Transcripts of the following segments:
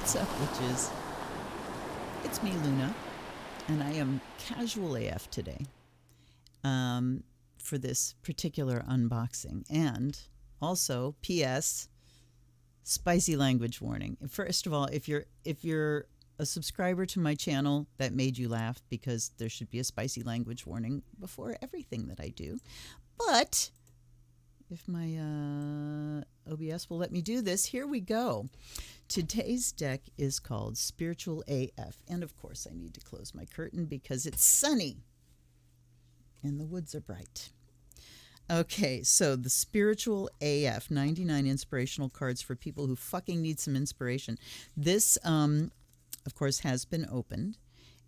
What's up, witches? It's me, Luna, and I am casual AF today for this particular unboxing. And also, P.S., spicy language warning. First of all, if you're a subscriber to my channel, that made you laugh, because there should be a spicy language warning before everything that I do. But if my OBS will let me do this, here we go. Today's deck is called Spiritual AF. And of course, I need to close my curtain because it's sunny and the woods are bright. Okay, so the Spiritual AF, 99 inspirational cards for people who fucking need some inspiration. This, of course, has been opened,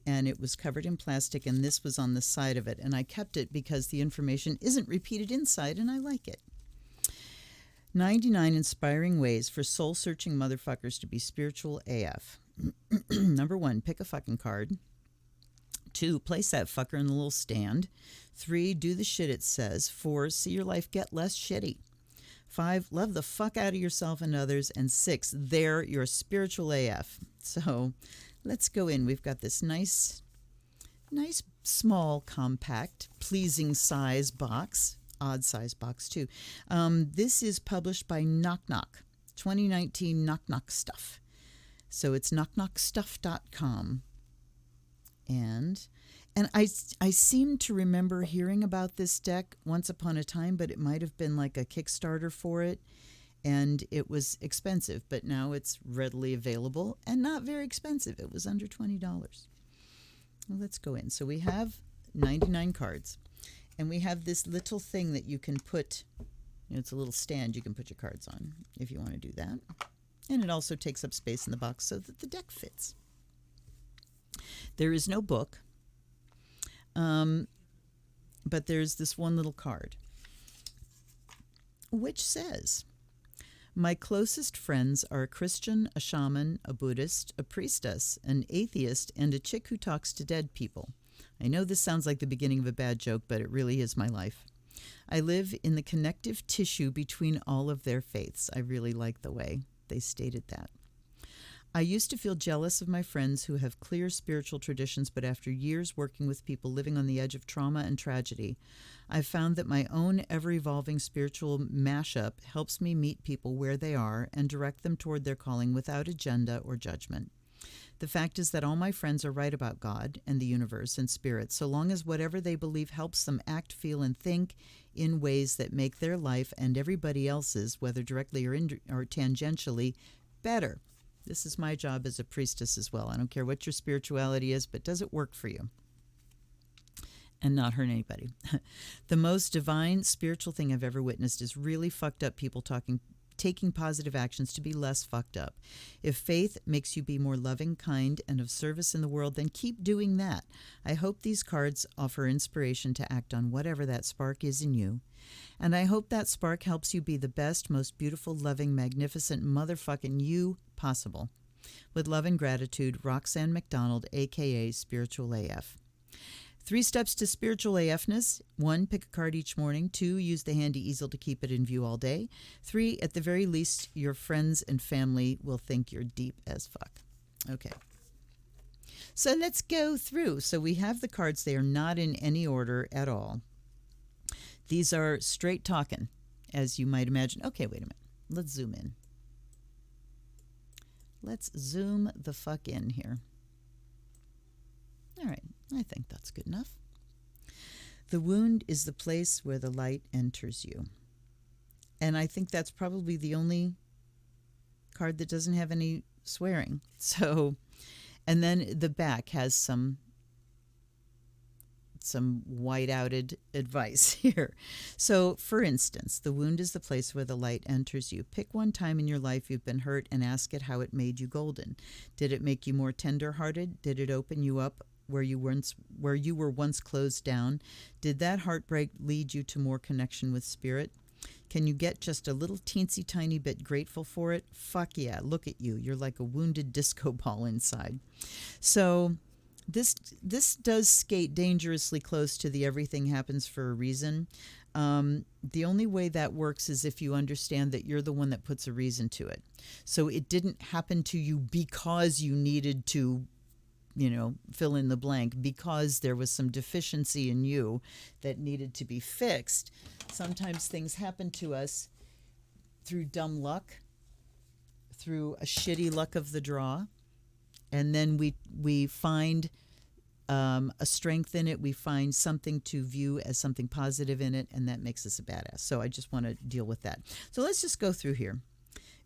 and it was covered in plastic, and this was on the side of it. And I kept it because the information isn't repeated inside, and I like it. 99 inspiring ways for soul-searching motherfuckers to be spiritual AF. Number 1, pick a fucking card. 2, place that fucker in the little stand. 3, do the shit it says. 4, see your life get less shitty. 5, love the fuck out of yourself and others. And 6, they're your spiritual AF. So let's go in. We've got this nice, small, compact, pleasing size box. Odd size box too. This is published by Knock Knock, 2019 Knock Knock Stuff. So it's knockknockstuff.com. And I seem to remember hearing about this deck once upon a time, but it might have been like a Kickstarter for it, and it was expensive, but now it's readily available and not very expensive. It was under $20. Well, let's go in. So we have 99 cards. And we have this little thing that you can put, it's a little stand you can put your cards on if you want to do that. And it also takes up space in the box so that the deck fits. There is no book, but there's this one little card, which says, my closest friends are a Christian, a shaman, a Buddhist, a priestess, an atheist, and a chick who talks to dead people. I know this sounds like the beginning of a bad joke, but it really is my life. I live in the connective tissue between all of their faiths. I really like the way they stated that. I used to feel jealous of my friends who have clear spiritual traditions, but after years working with people living on the edge of trauma and tragedy, I've found that my own ever-evolving spiritual mashup helps me meet people where they are and direct them toward their calling without agenda or judgment. The fact is that all my friends are right about God and the universe and spirit, so long as whatever they believe helps them act, feel, and think in ways that make their life and everybody else's, whether directly or tangentially, better. This is my job as a priestess as well. I don't care what your spirituality is, but does it work for you? And not hurt anybody. The most divine spiritual thing I've ever witnessed is really fucked up people taking positive actions to be less fucked up. If faith makes you be more loving, kind, and of service in the world, then keep doing that. I hope these cards offer inspiration to act on whatever that spark is in you. And I hope that spark helps you be the best, most beautiful, loving, magnificent motherfucking you possible. With love and gratitude, Roxan McDonald, a.k.a. Spiritual AF. 3 steps to spiritual AFness. 1, pick a card each morning. 2, use the handy easel to keep it in view all day. 3, at the very least, your friends and family will think you're deep as fuck. Okay. So let's go through. So we have the cards. They are not in any order at all. These are straight talking, as you might imagine. Okay, wait a minute. Let's zoom in. Let's zoom the fuck in here. All right, I think that's good enough. The wound is the place where the light enters you. And I think that's probably the only card that doesn't have any swearing. So, and then the back has some white-outed advice here. So, for instance, the wound is the place where the light enters you. Pick one time in your life you've been hurt and ask it how it made you golden. Did it make you more tender-hearted? Did it open you up where you were once closed down? Did that heartbreak lead you to more connection with spirit? Can you get just a little teensy tiny bit grateful for it? Fuck yeah, look at you. You're like a wounded disco ball inside. So this does skate dangerously close to the everything happens for a reason. The only way that works is if you understand that you're the one that puts a reason to it. So it didn't happen to you because you needed to, fill in the blank, because there was some deficiency in you that needed to be fixed. Sometimes things happen to us through dumb luck, through a shitty luck of the draw, and then we find a strength in it. We find something to view as something positive in it, and that makes us a badass. So I just want to deal with that. So let's just go through here.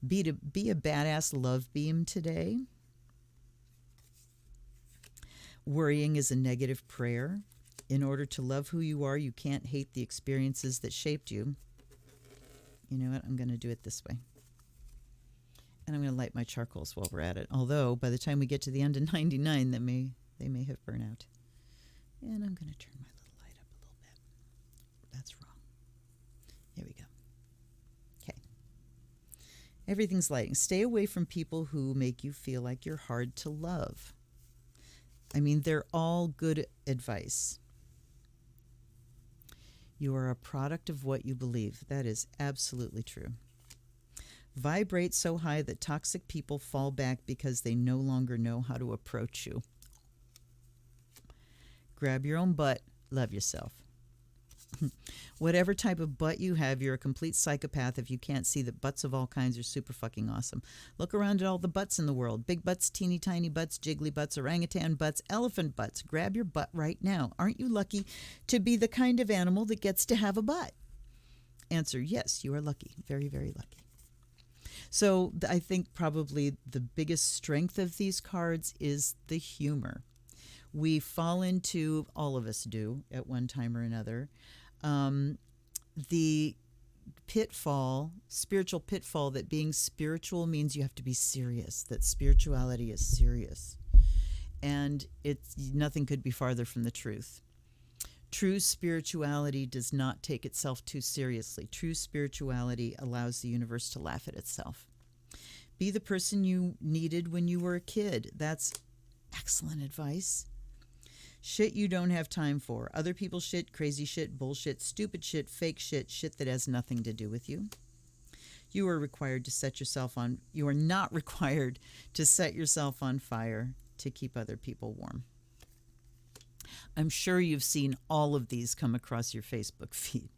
Be a badass love beam today. Worrying is a negative prayer. In order to love who you are, you can't hate the experiences that shaped you. You know what? I'm going to do it this way. And I'm going to light my charcoals while we're at it. Although, by the time we get to the end of 99, they may have burned out. And I'm going to turn my little light up a little bit. That's wrong. Here we go. Okay. Everything's lighting. Stay away from people who make you feel like you're hard to love. I mean, they're all good advice. You are a product of what you believe. That is absolutely true. Vibrate so high that toxic people fall back because they no longer know how to approach you. Grab your own butt. Love yourself. Whatever type of butt you have, you're a complete psychopath if you can't see that butts of all kinds are super fucking awesome. Look around at all the butts in the world. Big butts, teeny tiny butts, jiggly butts, orangutan butts, elephant butts. Grab your butt right now. Aren't you lucky to be the kind of animal that gets to have a butt? Answer, yes, you are lucky. Very, very lucky. So I think probably the biggest strength of these cards is the humor. We fall into, all of us do at one time or another, the spiritual pitfall that being spiritual means you have to be serious, that spirituality is serious. And nothing could be farther from the truth. True spirituality does not take itself too seriously. True spirituality allows the universe to laugh at itself. Be the person you needed when you were a kid. That's excellent advice. Shit you don't have time for. Other people's shit, crazy shit, bullshit, stupid shit, fake shit, shit that has nothing to do with you. You are required to set yourself on, you are not required to set yourself on fire to keep other people warm. I'm sure you've seen all of these come across your Facebook feed.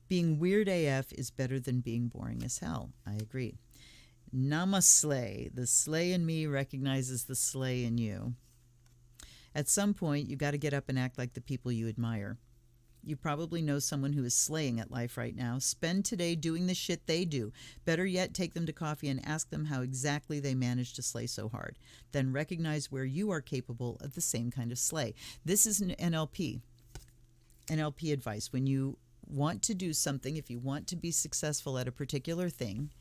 Being weird AF is better than being boring as hell. I agree. Namaste. The slay in me recognizes the slay in you. At some point, you got to get up and act like the people you admire. You probably know someone who is slaying at life right now. Spend today doing the shit they do. Better yet, take them to coffee and ask them how exactly they managed to slay so hard. Then recognize where you are capable of the same kind of slay. This is an NLP advice. When you want to do something, if you want to be successful at a particular thing,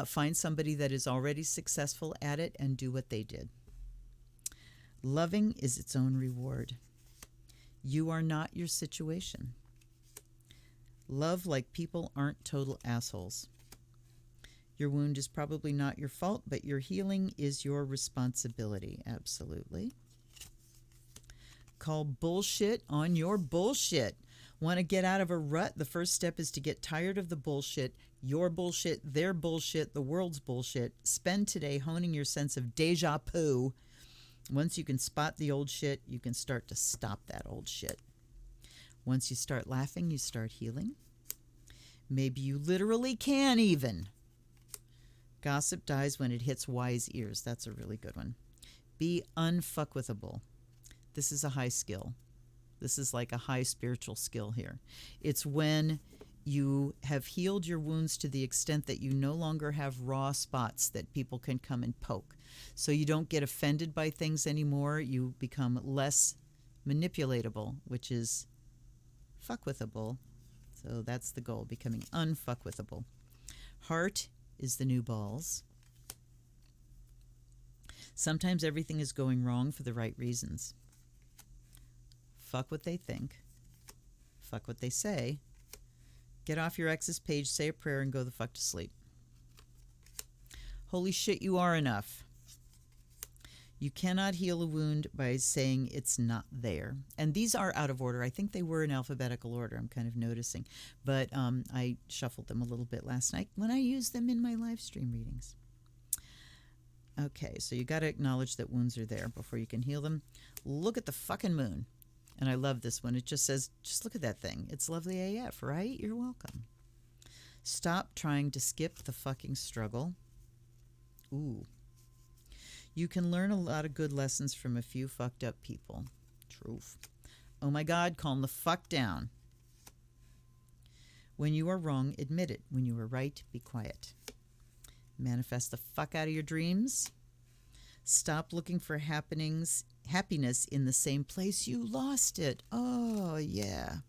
find somebody that is already successful at it and do what they did. Loving is its own reward. You are not your situation. Love like people aren't total assholes. Your wound is probably not your fault, but your healing is your responsibility. Absolutely. Call bullshit on your bullshit. Want to get out of a rut? The first step is to get tired of the bullshit. Your bullshit, their bullshit, the world's bullshit. Spend today honing your sense of deja vu. Once you can spot the old shit, you can start to stop that old shit. Once you start laughing, you start healing. Maybe you literally can even. Gossip dies when it hits wise ears. That's a really good one. Be unfuckwithable. This is a high skill. This is like a high spiritual skill here. It's when you have healed your wounds to the extent that you no longer have raw spots that people can come and poke. So you don't get offended by things anymore. You become less manipulatable, which is fuckwithable. So that's the goal, becoming unfuckwithable. Heart is the new balls. Sometimes everything is going wrong for the right reasons. Fuck what they think. Fuck what they say. Get off your ex's page, say a prayer, and go the fuck to sleep. Holy shit, you are enough. You cannot heal a wound by saying it's not there. And these are out of order. I think they were in alphabetical order, I'm kind of noticing. But I shuffled them a little bit last night when I used them in my live stream readings. Okay, so you got to acknowledge that wounds are there before you can heal them. Look at the fucking moon. And I love this one. It just says, just look at that thing. It's lovely AF, right? You're welcome. Stop trying to skip the fucking struggle. Ooh. You can learn a lot of good lessons from a few fucked up people. Truth. Oh my God, calm the fuck down. When you are wrong, admit it. When you are right, be quiet. Manifest the fuck out of your dreams. Stop looking for happiness in the same place you lost it. Oh, yeah.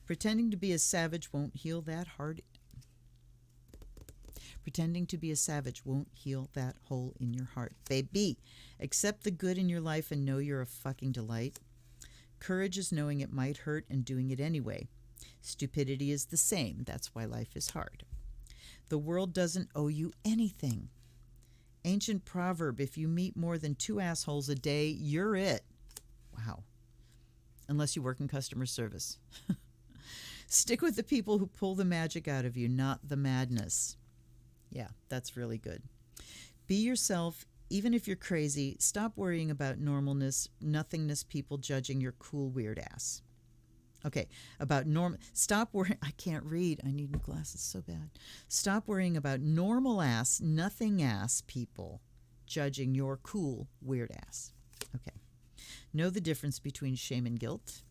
Pretending to be a savage won't heal that hard. Pretending to be a savage won't heal that hole in your heart. Baby, accept the good in your life and know you're a fucking delight. Courage is knowing it might hurt and doing it anyway. Stupidity is the same. That's why life is hard. The world doesn't owe you anything. Ancient proverb, if you meet more than 2 assholes a day, you're it. Wow. Unless you work in customer service. Stick with the people who pull the magic out of you, not the madness. Yeah, that's really good. Be yourself, even if you're crazy. Stop worrying about normalness, nothingness, people judging your cool, weird ass. Okay, stop worrying. I can't read. I need new glasses so bad. Stop worrying about normal ass, nothing ass people judging your cool, weird ass. Okay. Know the difference between shame and guilt.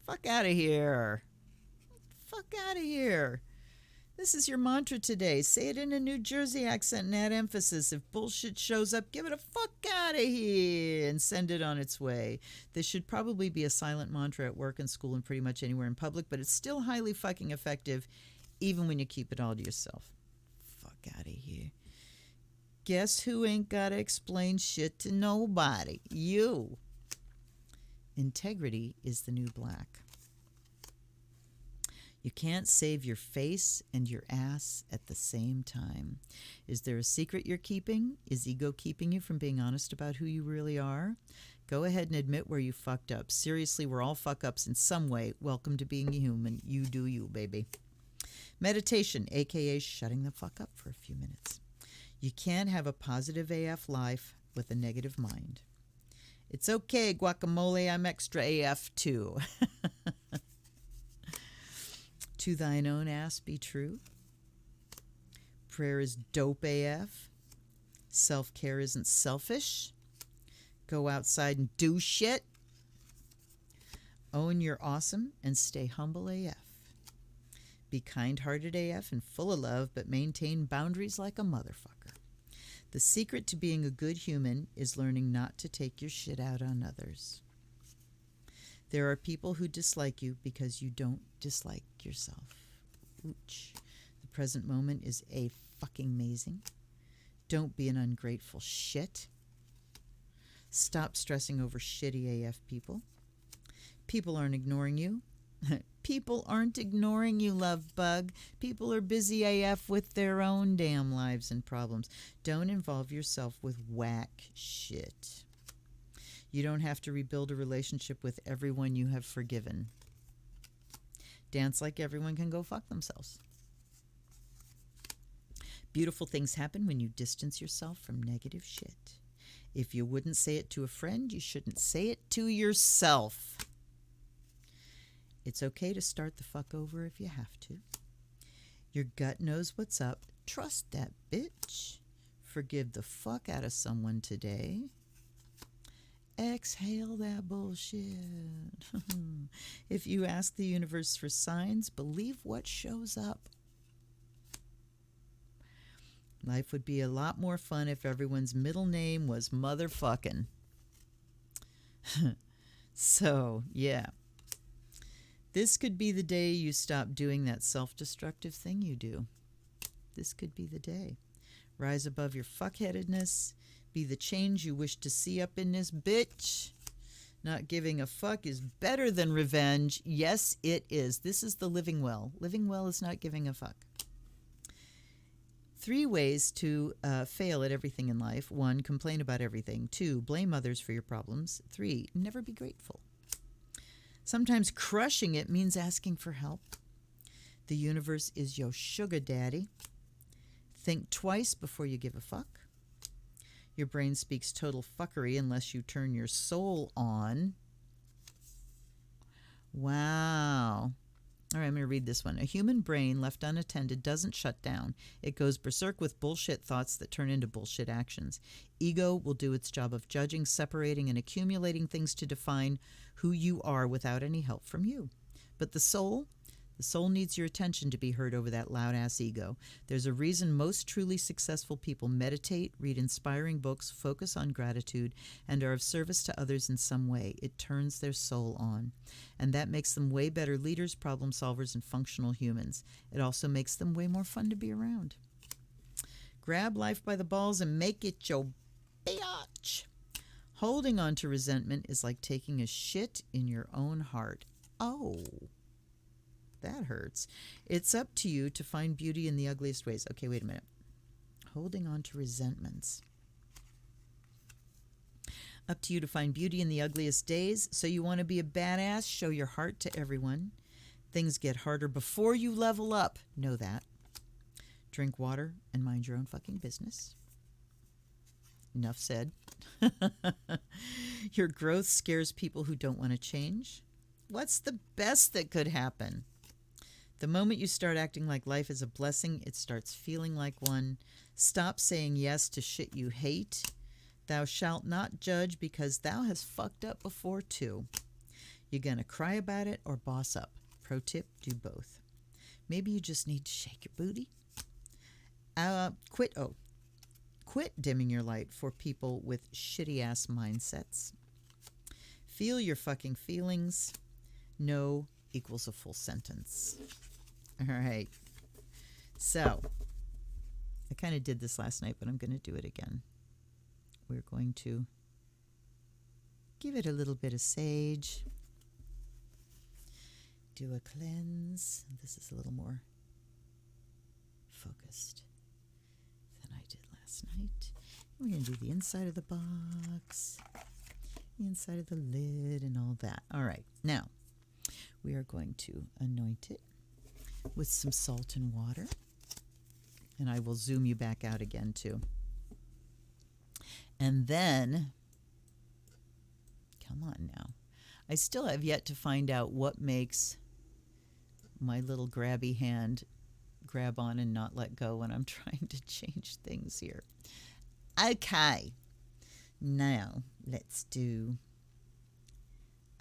Fuck out of here. Fuck out of here. This is your mantra today. Say it in a New Jersey accent and add emphasis. If bullshit shows up, give it a fuck out of here and send it on its way. This should probably be a silent mantra at work and school and pretty much anywhere in public, but it's still highly fucking effective even when you keep it all to yourself. Fuck out of here. Guess who ain't gotta explain shit to nobody? You. Integrity is the new black. You can't save your face and your ass at the same time. Is there a secret you're keeping? Is ego keeping you from being honest about who you really are? Go ahead and admit where you fucked up. Seriously, we're all fuck-ups in some way. Welcome to being human. You do you, baby. Meditation, a.k.a. shutting the fuck up for a few minutes. You can't have a positive AF life with a negative mind. It's okay, guacamole, I'm extra AF too. To thine own ass be true. Prayer is dope AF. Self-care isn't selfish. Go outside and do shit. Own you're awesome and stay humble AF. Be kind-hearted AF and full of love, but maintain boundaries like a motherfucker. The secret to being a good human is learning not to take your shit out on others. There are people who dislike you because you don't dislike yourself. Ooch. The present moment is fucking amazing. Don't be an ungrateful shit. Stop stressing over shitty AF people. People aren't ignoring you. People aren't ignoring you, love bug. People are busy AF with their own damn lives and problems. Don't involve yourself with whack shit. You don't have to rebuild a relationship with everyone you have forgiven. Dance like everyone can go fuck themselves. Beautiful things happen when you distance yourself from negative shit. If you wouldn't say it to a friend, you shouldn't say it to yourself. It's okay to start the fuck over if you have to. Your gut knows what's up. Trust that bitch. Forgive the fuck out of someone today. Exhale that bullshit. If you ask the universe for signs, believe what shows up. Life would be a lot more fun if everyone's middle name was motherfucking. So, yeah. This could be the day you stop doing that self-destructive thing you do. This could be the day. Rise above your fuckheadedness. Be the change you wish to see up in this bitch. Not giving a fuck is better than revenge. Yes, it is. This is the living well. Living well is not giving a fuck. 3 ways to fail at everything in life. 1, complain about everything. 2, blame others for your problems. 3, never be grateful. Sometimes crushing it means asking for help. The universe is your sugar daddy. Think twice before you give a fuck. Your brain speaks total fuckery unless you turn your soul on. Wow. All right, I'm going to read this one. A human brain left unattended doesn't shut down. It goes berserk with bullshit thoughts that turn into bullshit actions. Ego will do its job of judging, separating, and accumulating things to define who you are without any help from you. But the soul needs your attention to be heard over that loud-ass ego. There's a reason most truly successful people meditate, read inspiring books, focus on gratitude, and are of service to others in some way. It turns their soul on. And that makes them way better leaders, problem solvers, and functional humans. It also makes them way more fun to be around. Grab life by the balls and make it your biatch. Holding on to resentment is like taking a shit in your own heart. Oh. That hurts. It's up to you to find beauty in the ugliest ways. Okay, wait a minute. Holding on to resentments. Up to you to find beauty in the ugliest days. So you want to be a badass? Show your heart to everyone. Things get harder before you level up. Know that. Drink water and mind your own fucking business. Enough said. Your growth scares people who don't want to change. What's the best that could happen? The moment you start acting like life is a blessing, it starts feeling like one. Stop saying yes to shit you hate. Thou shalt not judge because thou hast fucked up before too. You're going to cry about it or boss up. Pro tip, do both. Maybe you just need to shake your booty. Quit dimming your light for people with shitty-ass mindsets. Feel your fucking feelings. No equals a full sentence. All right. So, I kind of did this last night, but I'm going to do it again. We're going to give it a little bit of sage. Do a cleanse. This is a little more focused than I did last night. We're going to do the inside of the box, the inside of the lid, and all that. All right. Now, we are going to anoint it with some salt and water. And I will zoom you back out again, too. And then, come on now. I still have yet to find out what makes my little grabby hand grab on and not let go when I'm trying to change things here. Okay. Now, let's do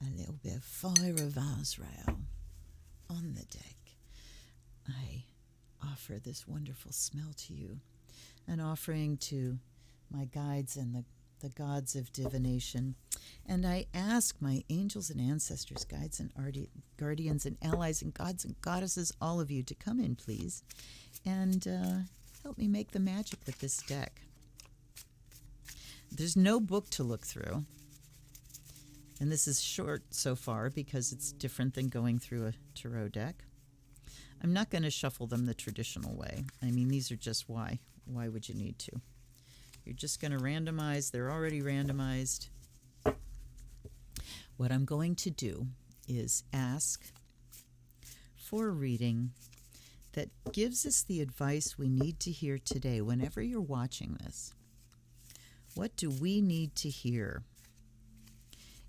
a little bit of Fire of Azrael on the deck. I offer this wonderful smell to you, an offering to my guides and the gods of divination. And I ask my angels and ancestors, guides and guardians and allies and gods and goddesses, all of you, to come in, please, and help me make the magic with this deck. There's no book to look through. And this is short so far because it's different than going through a tarot deck. I'm not going to shuffle them the traditional way. I mean, these are just why. Why would you need to? You're just going to randomize. They're already randomized. What I'm going to do is ask for a reading that gives us the advice we need to hear today. Whenever you're watching this, what do we need to hear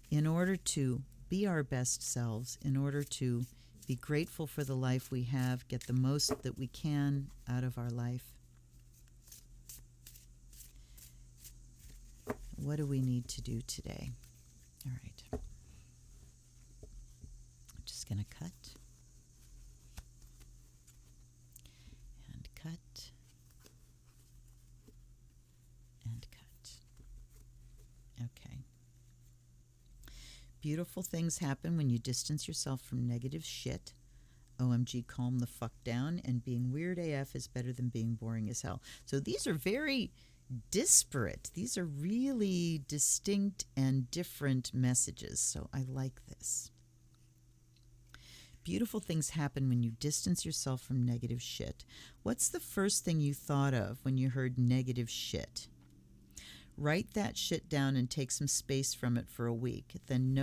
in order to be our best selves, in order to be grateful for the life we have, get the most that we can out of our life? What do we need to do today? All right. I'm just going to cut and cut and cut. Okay. Beautiful things happen when you distance yourself from negative shit. OMG, calm the fuck down. And being weird AF is better than being boring as hell. So these are very disparate. These are really distinct and different messages. So I like this. Beautiful things happen when you distance yourself from negative shit. What's the first thing you thought of when you heard negative shit? Write that shit down and take some space from it for a week. Then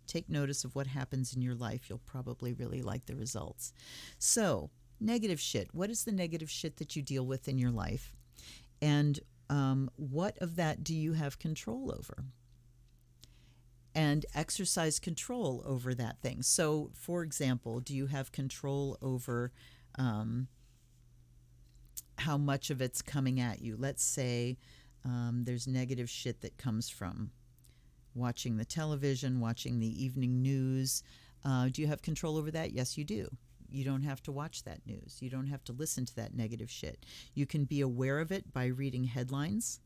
take notice of what happens in your life. You'll probably really like the results. So, negative shit. What is the negative shit that you deal with in your life? And what of that do you have control over? And exercise control over that thing. So, for example, do you have control over how much of it's coming at you? Let's say there's negative shit that comes from watching the television, watching the evening news. Do you have control over that? Yes, you do. You don't have to watch that news. You don't have to listen to that negative shit. You can be aware of it by reading headlines,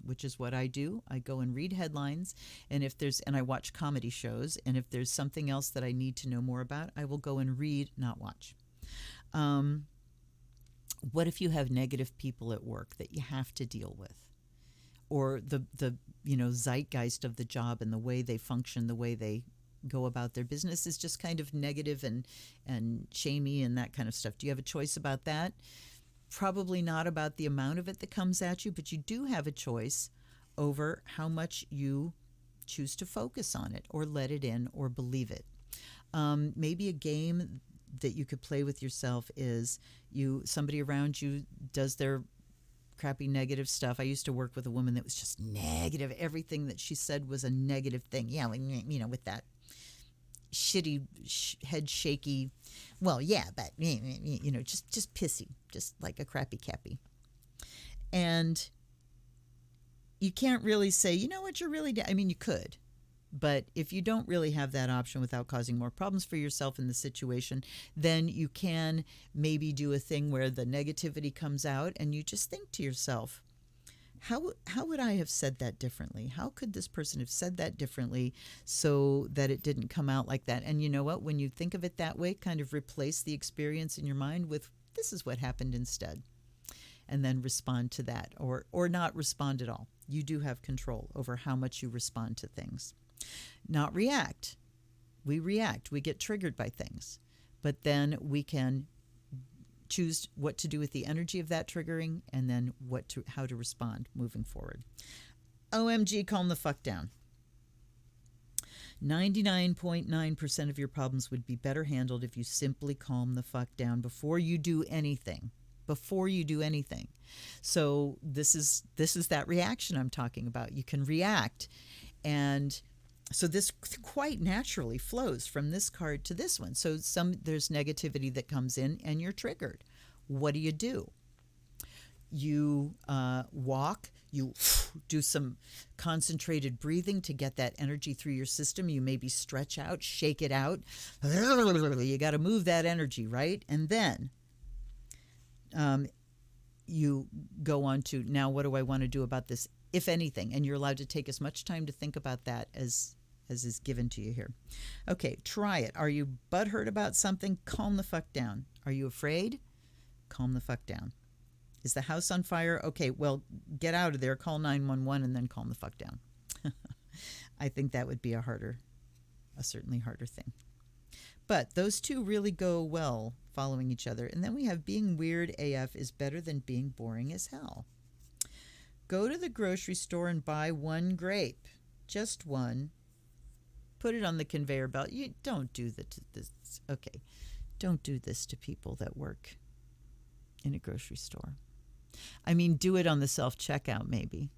which is what I do. I go and read headlines, and I watch comedy shows, and if there's something else that I need to know more about, I will go and read, not watch. What if you have negative people at work that you have to deal with? Or the zeitgeist of the job and the way they function, the way they go about their business is just kind of negative and shamey and that kind of stuff. Do you have a choice about that? Probably not about the amount of it that comes at you, but you do have a choice over how much you choose to focus on it or let it in or believe it. Maybe a game that you could play with yourself is somebody around you does their crappy negative stuff. I used to work with a woman that was just negative. Everything that she said was a negative thing. Yeah, with that shitty head shaky, well, yeah, but just pissy, just like a crappy cappy. And you can't really say, you know what, you're really you could, but if you don't really have that option without causing more problems for yourself in the situation, then you can maybe do a thing where the negativity comes out and you just think to yourself, how would I have said that differently? How could this person have said that differently so that it didn't come out like that? And you know what? When you think of it that way, kind of replace the experience in your mind with, this is what happened instead. And then respond to that, or not respond at all. You do have control over how much you respond to things. Not react. We react. We get triggered by things. But then we can choose what to do with the energy of that triggering and then how to respond moving forward. OMG, calm the fuck down. 99.9% of your problems would be better handled if you simply calm the fuck down before you do anything. So this is that reaction I'm talking about. You can react, and so this quite naturally flows from this card to this one. So there's negativity that comes in and you're triggered. What do? You walk, you do some concentrated breathing to get that energy through your system. You maybe stretch out, shake it out. You got to move that energy, right? And then you go on to, now what do I want to do about this, if anything? And you're allowed to take as much time to think about that as is given to you here. Okay, try it. Are you butthurt about something? Calm the fuck down. Are you afraid? Calm the fuck down. Is the house on fire? Okay, well, get out of there, call 911, and then calm the fuck down. I think that would be a certainly harder thing. But those two really go well following each other. And then we have being weird AF is better than being boring as hell. Go to the grocery store and buy one grape. Just one. Put it on the conveyor belt. You don't do this. Okay. Don't do this to people that work in a grocery store. I mean, do it on the self-checkout maybe,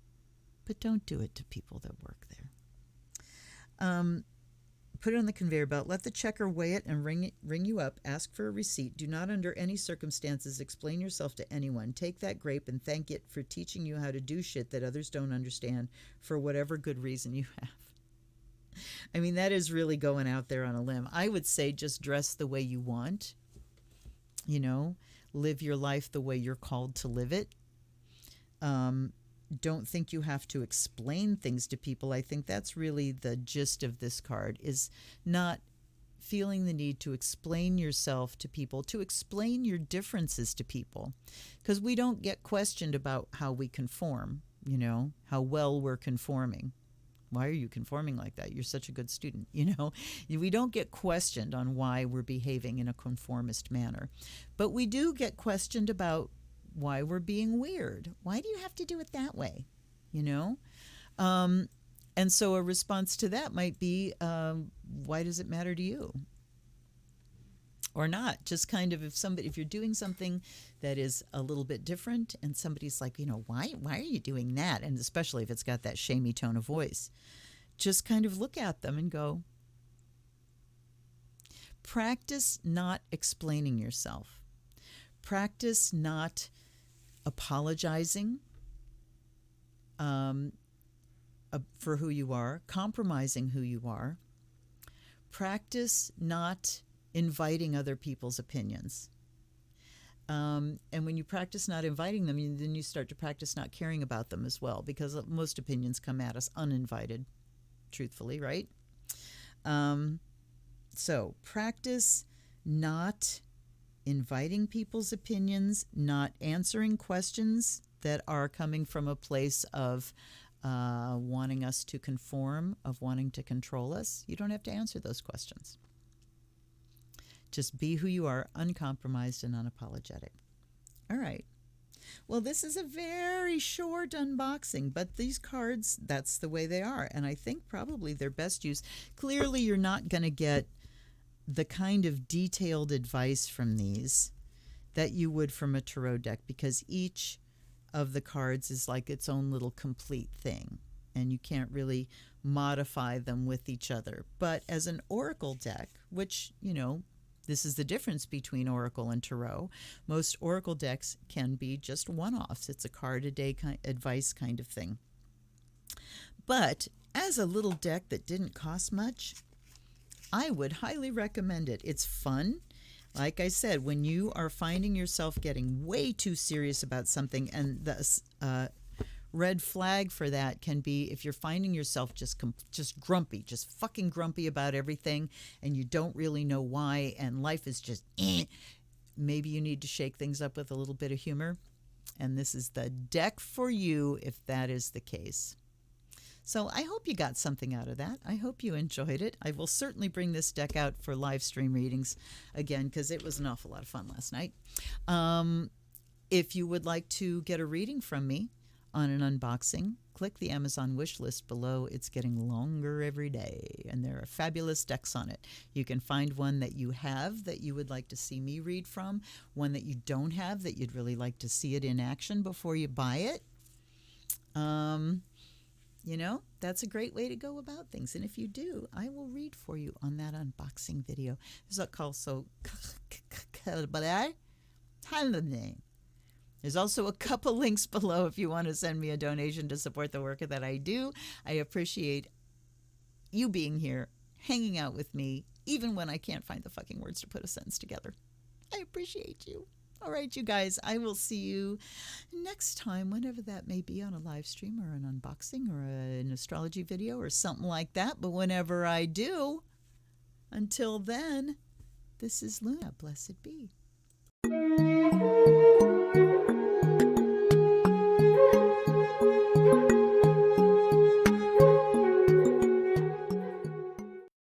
but don't do it to people that work there. Put it on the conveyor belt. Let the checker weigh it and ring you up. Ask for a receipt. Do not under any circumstances explain yourself to anyone. Take that grape and thank it for teaching you how to do shit that others don't understand for whatever good reason you have. I mean, that is really going out there on a limb. I would say just dress the way you want. Live your life the way you're called to live it. Don't think you have to explain things to people. I think that's really the gist of this card, is not feeling the need to explain yourself to people, to explain your differences to people, because we don't get questioned about how we conform, how well we're conforming. Why are you conforming like that? You're such a good student. We don't get questioned on why we're behaving in a conformist manner, but we do get questioned about why we're being weird. Why do you have to do it that way? And so a response to that might be, why does it matter to you? Or not. Just kind of if you're doing something that is a little bit different and somebody's like, why are you doing that? And especially if it's got that shamey tone of voice, just kind of look at them and go, practice not explaining yourself. Practice not apologizing for who you are, compromising who you are. Practice not inviting other people's opinions. And when you practice not inviting them, then you start to practice not caring about them as well, because most opinions come at us uninvited, truthfully, right? So practice not inviting people's opinions, not answering questions that are coming from a place of wanting us to conform, of wanting to control us. You don't have to answer those questions. Just be who you are, uncompromised and unapologetic. All right. Well, this is a very short unboxing, but these cards, that's the way they are. And I think probably they're best used. Clearly, you're not going to get the kind of detailed advice from these that you would from a tarot deck, because each of the cards is like its own little complete thing, and you can't really modify them with each other. But as an oracle deck, which, this is the difference between oracle and tarot. Most oracle decks can be just one-offs. It's a card-a-day advice kind of thing. But as a little deck that didn't cost much, I would highly recommend it. It's fun. Like I said, when you are finding yourself getting way too serious about something, and the red flag for that can be if you're finding yourself just grumpy, just fucking grumpy about everything, and you don't really know why, and life is just maybe you need to shake things up with a little bit of humor. And this is the deck for you if that is the case. So I hope you got something out of that. I hope you enjoyed it. I will certainly bring this deck out for live stream readings again, because it was an awful lot of fun last night. If you would like to get a reading from me on an unboxing, click the Amazon wish list below. It's getting longer every day, and there are fabulous decks on it. You can find one that you have that you would like to see me read from, one that you don't have that you'd really like to see it in action before you buy it. That's a great way to go about things. And if you do, I will read for you on that unboxing video. There's also a couple links below if you want to send me a donation to support the work that I do. I appreciate you being here, hanging out with me, even when I can't find the fucking words to put a sentence together. I appreciate you. All right, you guys, I will see you next time, whenever that may be, on a live stream or an unboxing or an astrology video or something like that. But whenever I do, until then, this is Luna. Blessed be.